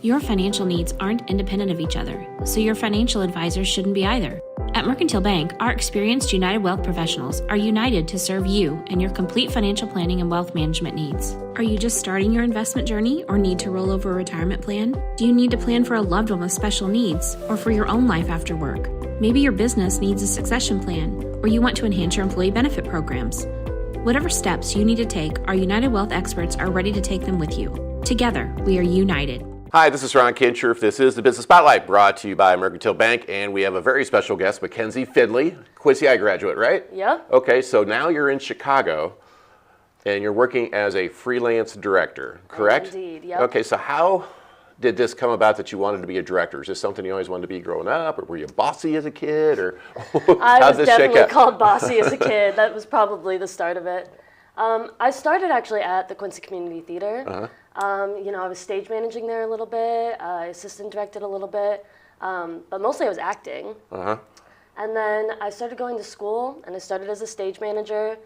Your financial needs aren't independent of each other, so your financial advisors shouldn't be either. At Mercantile Bank, our experienced United Wealth professionals are united to serve you and your complete financial planning and wealth management needs. Are you just starting your investment journey or need to roll over a retirement plan? Do you need to plan for a loved one with special needs or for your own life after work? Maybe your business needs a succession plan or you want to enhance your employee benefit programs. Whatever steps you need to take, our United Wealth experts are ready to take them with you. Together, we are united. Hi, this is Ron Kinscherf. This is the Business Spotlight brought to you by Mercantile Bank, and we have a very special guest, Mackenzie Finlea, Quincy graduate, right? Yeah. Okay, so now you're in Chicago, and you're working as a freelance director, correct? Indeed, yep. Okay, so how did this come about that you wanted to be a director? Is this something you always wanted to be growing up, or were you bossy as a kid, or I how'd was this shake definitely out? called bossy as a kid. That was probably the start of it. I started actually at the Quincy Community Theatre. Uh-huh. I was stage managing there a little bit. I assistant directed a little bit, but mostly I was acting. Uh-huh. And then I started going to school, and I started as a stage manager,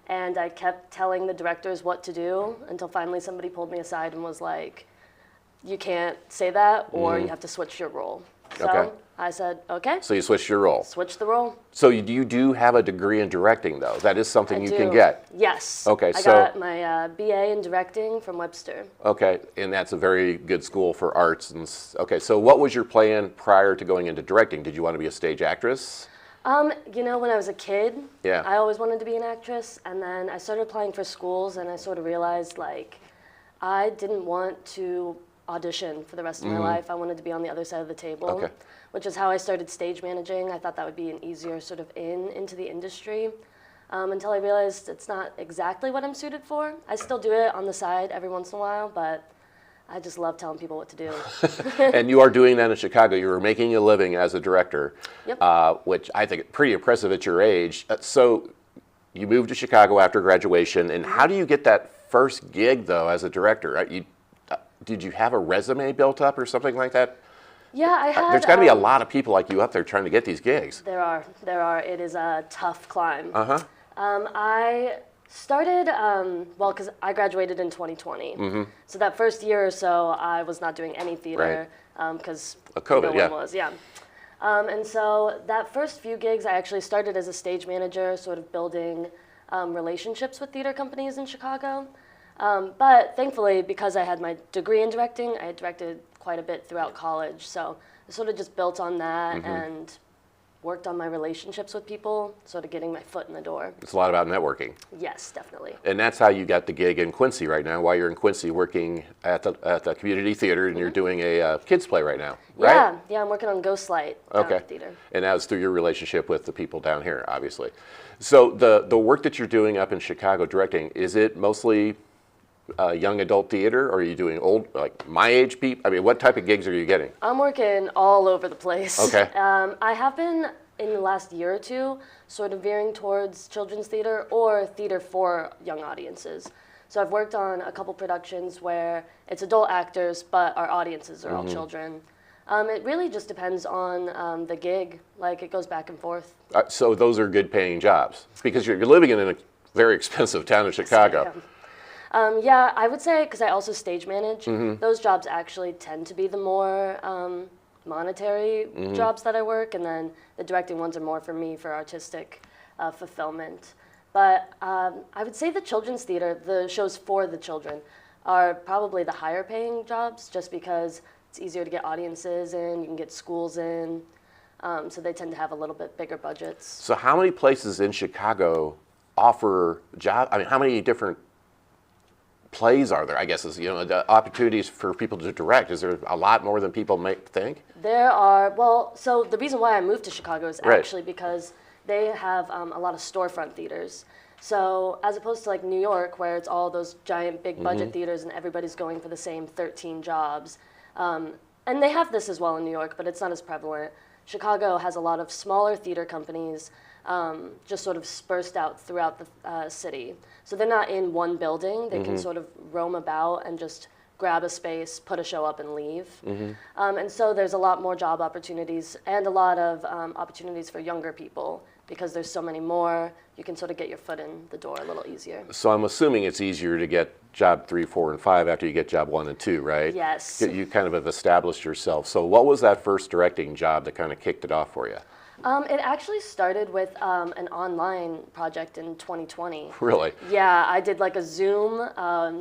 and I kept telling the directors what to do until finally somebody pulled me aside and was like, you can't say that, or you have to switch your role. So Okay. I said, okay, So you switched your role. switch the role. So you do have a degree in directing, though. That is something I you do. can get. Yes. Okay, I so- got my BA in directing from Webster. Okay, and that's a very good school for arts. Okay, so what was your plan prior to going into directing? Did you want to be a stage actress? When I was a kid, Yeah. I always wanted to be an actress, and then I started applying for schools, and I sort of realized, I didn't want to audition for the rest of my life. I wanted to be on the other side of the table, Okay. which is how I started stage managing. I thought that would be an easier sort of into the industry, until I realized it's not exactly what I'm suited for. I still do it on the side every once in a while, but I just love telling people what to do. And you are doing that in Chicago. You were making a living as a director, Yep. which I think pretty impressive at your age. So you moved to Chicago after graduation, and how do you get that first gig, though, as a director? Did you have a resume built up or something like that? Yeah, I had. There's got to be a lot of people like you up there trying to get these gigs. There are. It is a tough climb. Uh-huh. I started, because I graduated in 2020. So that first year or so, I was not doing any theater because COVID, no one yeah. was, yeah. And so that first few gigs, I actually started as a stage manager, sort of building relationships with theater companies in Chicago. But thankfully, because I had my degree in directing, I had directed quite a bit throughout college. So I sort of just built on that and worked on my relationships with people, sort of getting my foot in the door. It's a lot about networking. Yes, definitely. And that's how you got the gig in Quincy right now, while you're in Quincy working at the Community Theater, and you're doing a kids play right now, right? Yeah, I'm working on Ghostlight down Okay. at the theater. And that was through your relationship with the people down here, obviously. So the work that you're doing up in Chicago directing, is it mostly young adult theater, or are you doing old, like my age people? I mean, what type of gigs are you getting? I'm working all over the place. Okay. I have been, in the last year or two, sort of veering towards children's theater or theater for young audiences. So I've worked on a couple productions where it's adult actors, but our audiences are all children. It really just depends on the gig. It goes back and forth. So those are good paying jobs, because you're living in a very expensive town of Chicago. Yeah, I would say, because I also stage manage, those jobs actually tend to be the more monetary jobs that I work, and then the directing ones are more for me for artistic fulfillment. But I would say the children's theater, the shows for the children, are probably the higher paying jobs, just because it's easier to get audiences in, you can get schools in, so they tend to have a little bit bigger budgets. So how many places in Chicago offer jobs? I mean, how many different plays are there, I guess, is, the opportunities for people to direct? Is there a lot more than people might think? There are, so the reason why I moved to Chicago is Right. actually because they have a lot of storefront theaters. So as opposed to New York, where it's all those giant big budget theaters and everybody's going for the same 13 jobs. And they have this as well in New York, but it's not as prevalent. Chicago has a lot of smaller theater companies just sort of dispersed out throughout the city. So they're not in one building. They can sort of roam about and just grab a space, put a show up, and leave. And so there's a lot more job opportunities and a lot of opportunities for younger people because there's so many more, you can sort of get your foot in the door a little easier. So I'm assuming it's easier to get job 3, 4, and 5 after you get job 1 and 2, right? Yes. You kind of have established yourself. So what was that first directing job that kind of kicked it off for you? It actually started with an online project in 2020. Really? Yeah, I did like a Zoom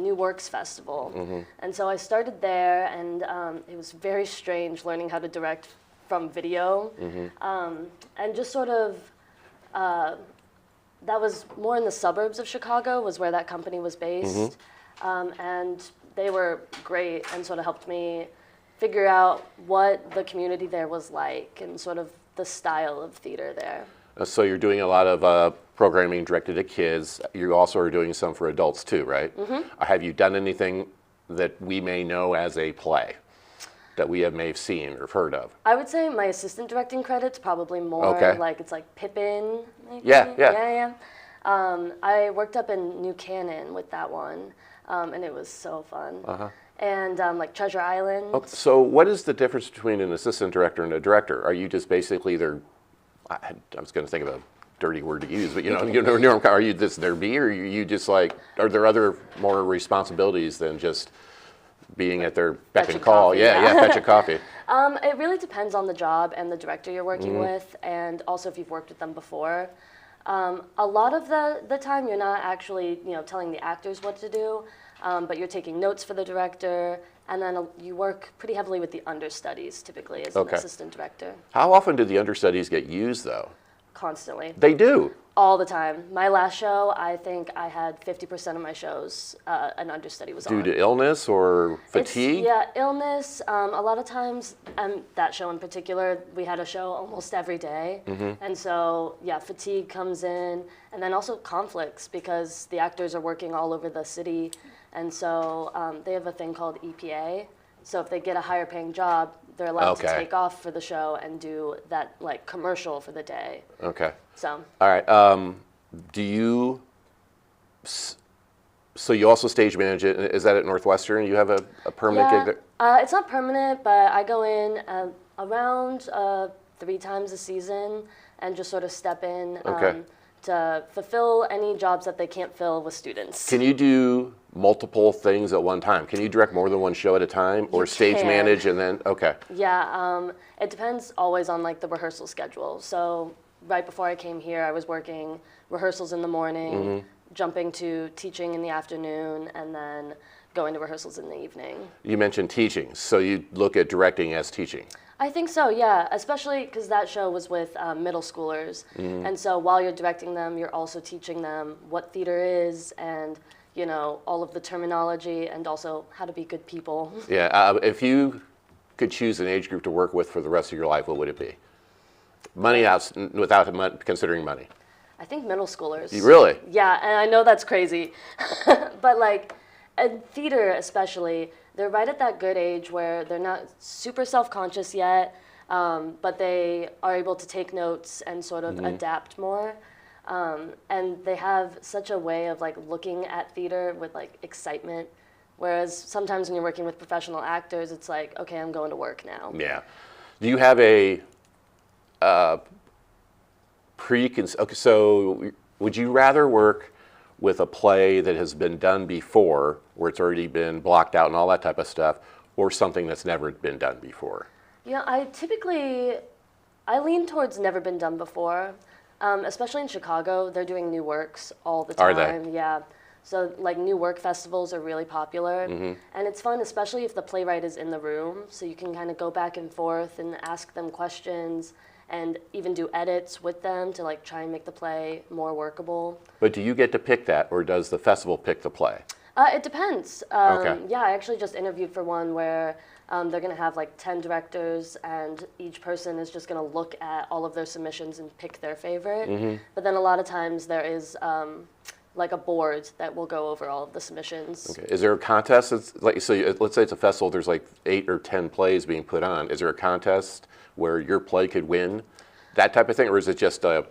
New Works Festival. And so I started there, and it was very strange learning how to direct from video. And just sort of, that was more in the suburbs of Chicago, was where that company was based. And they were great and sort of helped me figure out what the community there was like and sort of the style of theater there. So you're doing a lot of programming directed at kids. You also are doing some for adults too, right? Have you done anything that we may know as a play that we may have seen or heard of? I would say my assistant directing credit's probably more like, it's like Pippin, maybe? Yeah. I worked up in New Canaan with that one, and it was so fun. And like Treasure Island. Okay, so what is the difference between an assistant director and a director? Are you just basically I was going to think of a dirty word to use, but are you just their bee, or are you just like, are there other more responsibilities than just being at their beck and call? Coffee, Fetch a coffee. It really depends on the job and the director you're working with, and also if you've worked with them before. A lot of the time you're not actually telling the actors what to do, but you're taking notes for the director, and then you work pretty heavily with the understudies typically as an assistant director. How often do the understudies get used though? Constantly. They do? All the time. My last show, I think I had 50% of my shows an understudy was on. Due to illness or fatigue? Illness. A lot of times, that show in particular, we had a show almost every day. And so, fatigue comes in. And then also conflicts, because the actors are working all over the city. And so they have a thing called EPA. So if they get a higher paying job, they're allowed to take off for the show and do that like commercial for the day. Okay. So. All right. Do you? So you also stage manage it. Is that at Northwestern? You have a permanent gig there? It's not permanent, but I go in around 3 times a season and just sort of step in to fulfill any jobs that they can't fill with students. Can you do multiple things at one time? Can you direct more than one show at a time, or stage manage and then? Yeah, it depends always on like the rehearsal schedule. So right before I came here, I was working rehearsals in the morning, jumping to teaching in the afternoon, and then going to rehearsals in the evening. You mentioned teaching, so you look at directing as teaching. I think so, yeah, especially because that show was with middle schoolers. And so while you're directing them, you're also teaching them what theater is and, all of the terminology and also how to be good people. Yeah, if you could choose an age group to work with for the rest of your life, what would it be? Money out, without considering money. I think middle schoolers. Really? Yeah, and I know that's crazy. But like, in theater especially, they're right at that good age where they're not super self-conscious yet, but they are able to take notes and sort of adapt more. And they have such a way of like looking at theater with like excitement. Whereas sometimes when you're working with professional actors, it's like, okay, I'm going to work now. Yeah. Do you have a so would you rather work with a play that has been done before, where it's already been blocked out and all that type of stuff, or something that's never been done before? Yeah, I lean towards never been done before. Especially in Chicago, they're doing new works all the time. Are they? Yeah. So like new work festivals are really popular, and it's fun, especially if the playwright is in the room, so you can kind of go back and forth and ask them questions and even do edits with them to like try and make the play more workable. But do you get to pick that, or does the festival pick the play? It depends. Yeah, I actually just interviewed for one where they're going to have like 10 directors, and each person is just going to look at all of their submissions and pick their favorite. But then a lot of times there is like a board that will go over all of the submissions. Okay. Is there a contest? It's like, so let's say it's a festival, there's like 8 or 10 plays being put on. Is there a contest where your play could win? That type of thing? Or is it just a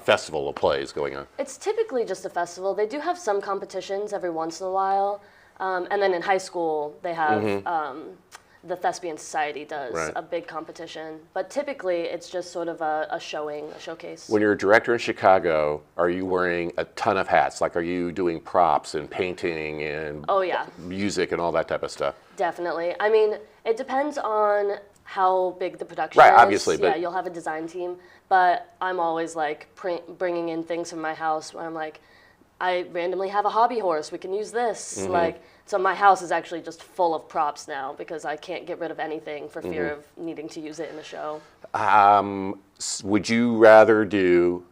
festival of plays going on? It's typically just a festival. They do have some competitions every once in a while. And then in high school, they have the Thespian Society does, Right. a big competition. But typically, it's just sort of a showcase. When you're a director in Chicago, are you wearing a ton of hats? Like, are you doing props and painting and Oh, yeah. music and all that type of stuff? Definitely. I mean, it depends on how big the production Right, is. obviously, Yeah, but- you'll have a design team. But I'm always, like, bringing in things from my house where I'm like, I randomly have a hobby horse. We can use this. Mm-hmm. Like, so my house is actually just full of props now because I can't get rid of anything for fear Mm-hmm. of needing to use it in the show. Would you rather do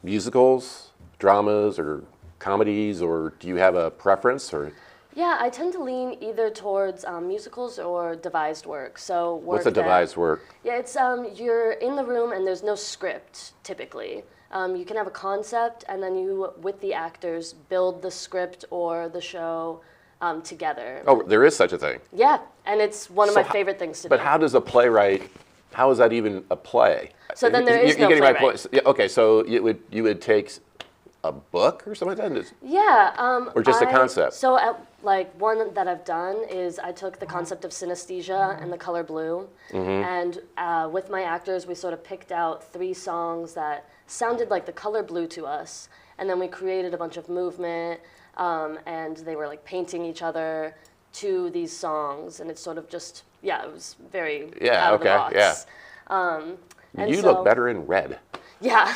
musicals, dramas, or comedies, or do you have a preference? Or Yeah, I tend to lean either towards musicals or devised work. So work what's a that- devised work? Yeah, it's you're in the room and there's no script typically. You can have a concept and then you, with the actors, build the script or the show together. Oh, there is such a thing. Yeah, and it's one of So my favorite things to But do. how does a playwright? How is that even a play? So then there is You're no getting my playwright. point. Yeah, okay, so you would take a book or something like that. Yeah. Or just a concept? So like one that I've done is I took the concept of synesthesia and the color blue, and with my actors we sort of picked out 3 songs that sounded like the color blue to us, and then we created a bunch of movement, and they were like painting each other to these songs, and it's sort of just it was very out of the box. And You so- look better in red. Yeah.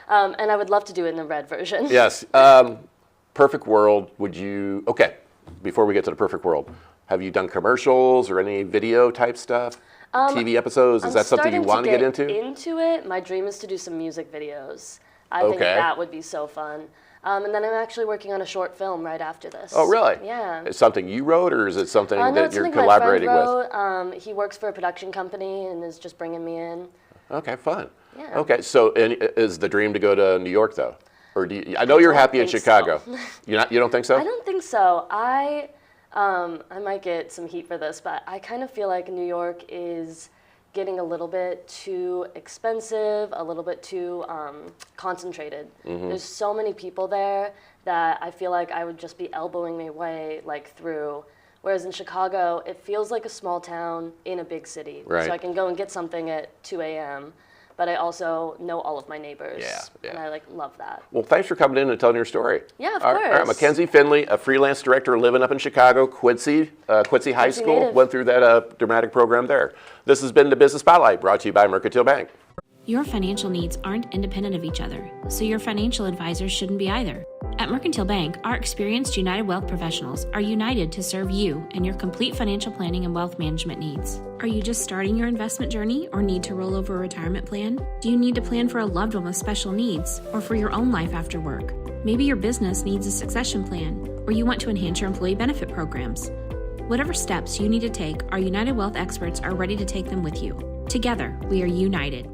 And I would love to do it in the red version. Yes. Perfect world. Would you? Okay. Before we get to the perfect world, have you done commercials or any video type stuff? TV episodes? Is that something you want to get into? Into it. My dream is to do some music videos. I think Okay. that would be so fun. And then I'm actually working on a short film right after this. Oh, really? Yeah. It's something you wrote, or is it something No, that it's you're something collaborating my with? friend wrote. He works for a production company and is just bringing me in. Okay, fun. Yeah. Okay, so and is the dream to go to New York though, or do you, I know you're happy in think Chicago. so. You don't think so? I don't think so. I might get some heat for this, but I kind of feel like New York is getting a little bit too expensive, a little bit too concentrated. There's so many people there that I feel like I would just be elbowing my way like through. Whereas in Chicago, it feels like a small town in a big city. Right. So I can go and get something at 2 a.m., but I also know all of my neighbors. Yeah. And I like love that. Well, thanks for coming in and telling your story. Yeah, of All right, course. Mackenzie Finlea, a freelance director living up in Chicago, Quincy High School, native. went through that dramatic program there. This has been the Business Spotlight, brought to you by Mercantile Bank. Your financial needs aren't independent of each other, so your financial advisors shouldn't be either. At Mercantile Bank, our experienced United Wealth professionals are united to serve you and your complete financial planning and wealth management needs. Are you just starting your investment journey or need to roll over a retirement plan? Do you need to plan for a loved one with special needs or for your own life after work? Maybe your business needs a succession plan or you want to enhance your employee benefit programs. Whatever steps you need to take, our United Wealth experts are ready to take them with you. Together, we are united.